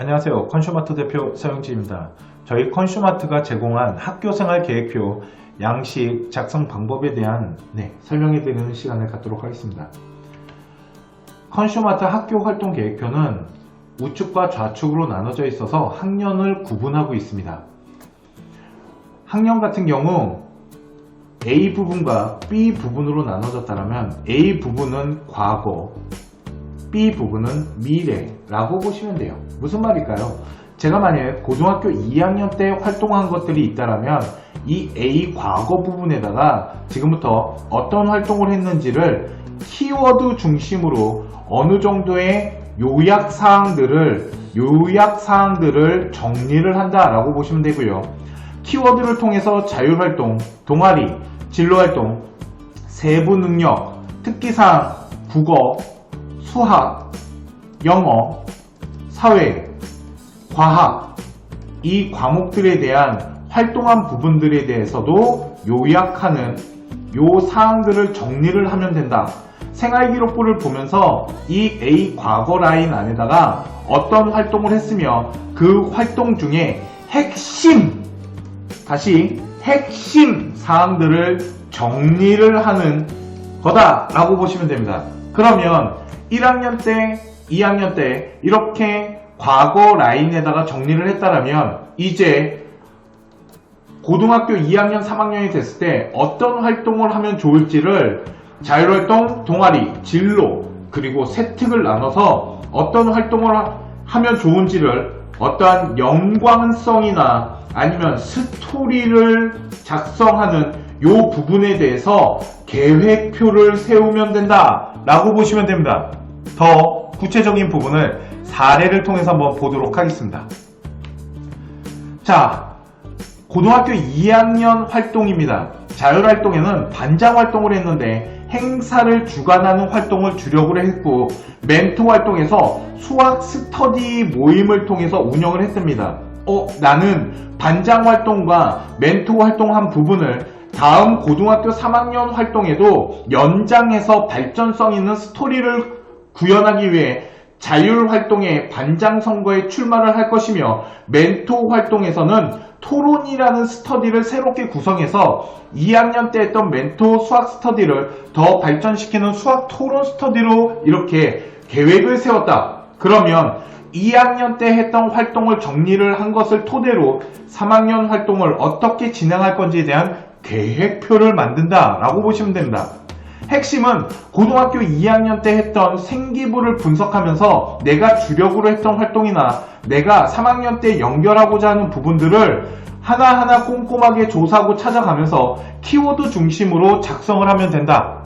안녕하세요. 컨슈마트 대표 서영지입니다. 저희 컨슈마트가 제공한 학교생활 계획표 양식 작성 방법에 대한 설명해 드리는 시간을 갖도록 하겠습니다. 컨슈마트 학교 활동 계획표는 우측과 좌측으로 나눠져 있어서 학년을 구분하고 있습니다. 학년 같은 경우 A 부분과 B 부분으로 나눠졌다면 A 부분은 과거, B 부분은 미래라고 보시면 돼요. 무슨 말일까요? 제가 만약에 고등학교 2학년 때 활동한 것들이 있다면 이 A 과거 부분에다가 지금부터 어떤 활동을 했는지를 키워드 중심으로 어느 정도의 요약사항들을 정리를 한다라고 보시면 되고요. 키워드를 통해서 자율활동, 동아리, 진로활동, 세부능력, 특기사항, 국어, 수학, 영어, 사회, 과학 이 과목들에 대한 활동한 부분들에 대해서도 요약하는 요 사항들을 정리를 하면 된다. 생활기록부를 보면서 이 A 과거 라인 안에다가 어떤 활동을 했으며 그 활동 중에 핵심 사항들을 정리를 하는 거다라고 보시면 됩니다. 그러면 1학년 때, 2학년 때 이렇게 과거 라인에다가 정리를 했다면 이제 고등학교 2학년, 3학년이 됐을 때 어떤 활동을 하면 좋을지를 자율활동, 동아리, 진로, 그리고 세특을 나눠서 어떤 활동을 하면 좋은지를 어떠한 연관성이나 아니면 스토리를 작성하는 요 부분에 대해서 계획표를 세우면 된다 라고 보시면 됩니다. 더 구체적인 부분을 사례를 통해서 한번 보도록 하겠습니다. 자, 고등학교 2학년 활동입니다. 자율활동에는 반장 활동을 했는데 행사를 주관하는 활동을 주력으로 했고 멘토 활동에서 수학 스터디 모임을 통해서 운영을 했습니다. 나는 반장 활동과 멘토 활동한 부분을 다음 고등학교 3학년 활동에도 연장해서 발전성 있는 스토리를 구현하기 위해 자율활동의 반장 선거에 출마를 할 것이며 멘토 활동에서는 토론이라는 스터디를 새롭게 구성해서 2학년 때 했던 멘토 수학 스터디를 더 발전시키는 수학 토론 스터디로 이렇게 계획을 세웠다. 그러면 2학년 때 했던 활동을 정리를 한 것을 토대로 3학년 활동을 어떻게 진행할 건지에 대한 계획표를 만든다 라고 보시면 됩니다. 핵심은 고등학교 2학년 때 했던 생기부를 분석하면서 내가 주력으로 했던 활동이나 내가 3학년 때 연결하고자 하는 부분들을 하나하나 꼼꼼하게 조사하고 찾아가면서 키워드 중심으로 작성을 하면 된다.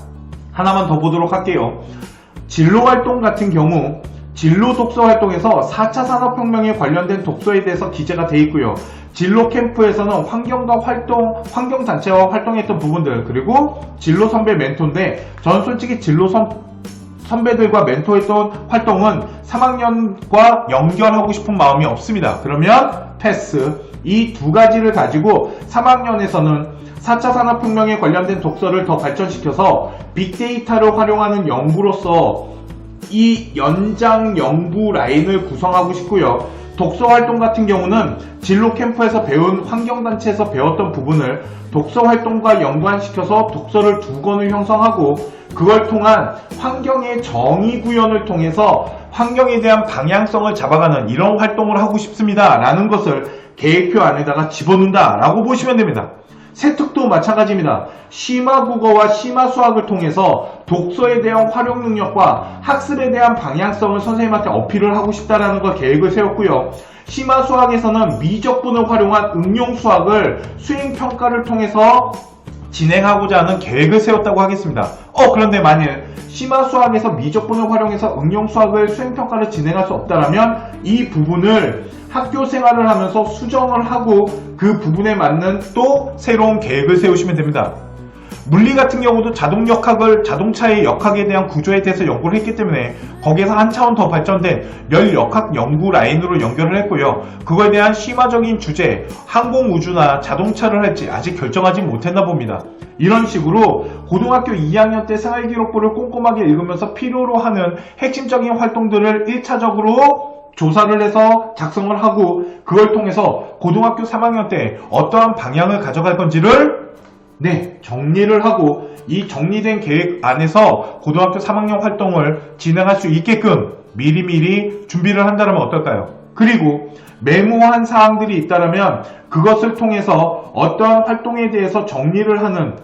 하나만 더 보도록 할게요. 진로활동 같은 경우 진로 독서 활동에서 4차 산업혁명에 관련된 독서에 대해서 기재가 되어 있고요. 진로 캠프에서는 환경단체와 활동했던 부분들, 그리고 진로 선배 멘토인데 전 솔직히 진로 선배들과 멘토했던 활동은 3학년과 연결하고 싶은 마음이 없습니다. 그러면 패스. 이 두 가지를 가지고 3학년에서는 4차 산업혁명에 관련된 독서를 더 발전시켜서 빅데이터를 활용하는 연구로서 이 연장 연구 라인을 구성하고 싶고요. 독서 활동 같은 경우는 진로 캠프에서 배운 환경단체에서 배웠던 부분을 독서 활동과 연관시켜서 독서를 2권을 형성하고 그걸 통한 환경의 정의 구현을 통해서 환경에 대한 방향성을 잡아가는 이런 활동을 하고 싶습니다 라는 것을 계획표 안에다가 집어넣는다 라고 보시면 됩니다. 세특도 마찬가지입니다. 심화국어와 심화수학을 통해서 독서에 대한 활용 능력과 학습에 대한 방향성을 선생님한테 어필을 하고 싶다라는 걸 계획을 세웠고요. 심화수학에서는 미적분을 활용한 응용수학을 수행평가를 통해서 진행하고자 하는 계획을 세웠다고 하겠습니다. 그런데 만일 심화수학에서 미적분을 활용해서 응용수학을 수행평가를 진행할 수 없다면 이 부분을 학교 생활을 하면서 수정을 하고 그 부분에 맞는 또 새로운 계획을 세우시면 됩니다. 물리 같은 경우도 자동차의 역학에 대한 구조에 대해서 연구를 했기 때문에 거기에서 한 차원 더 발전된 멸역학 연구 라인으로 연결을 했고요. 그거에 대한 심화적인 주제, 항공우주나 자동차를 할지 아직 결정하지 못했나 봅니다. 이런 식으로 고등학교 2학년 때 생활기록부를 꼼꼼하게 읽으면서 필요로 하는 핵심적인 활동들을 1차적으로 조사를 해서 작성을 하고 그걸 통해서 고등학교 3학년 때 어떠한 방향을 가져갈 건지를 정리를 하고 이 정리된 계획 안에서 고등학교 3학년 활동을 진행할 수 있게끔 미리미리 준비를 한다면 어떨까요? 그리고 메모한 사항들이 있다면 그것을 통해서 어떠한 활동에 대해서 정리를 하는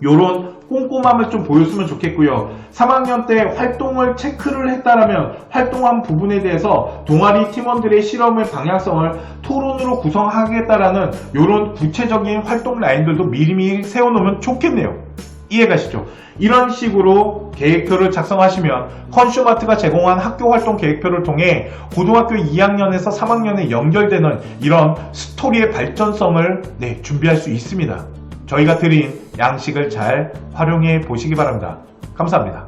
요런 꼼꼼함을 좀 보였으면 좋겠고요. 3학년 때 활동을 체크를 했다면 활동한 부분에 대해서 동아리 팀원들의 실험의 방향성을 토론으로 구성하겠다라는 요런 구체적인 활동 라인들도 미리미리 세워놓으면 좋겠네요. 이해가시죠? 이런 식으로 계획표를 작성하시면 컨슈마트가 제공한 학교활동 계획표를 통해 고등학교 2학년에서 3학년에 연결되는 이런 스토리의 발전성을 준비할 수 있습니다. 저희가 드린 양식을 잘 활용해 보시기 바랍니다. 감사합니다.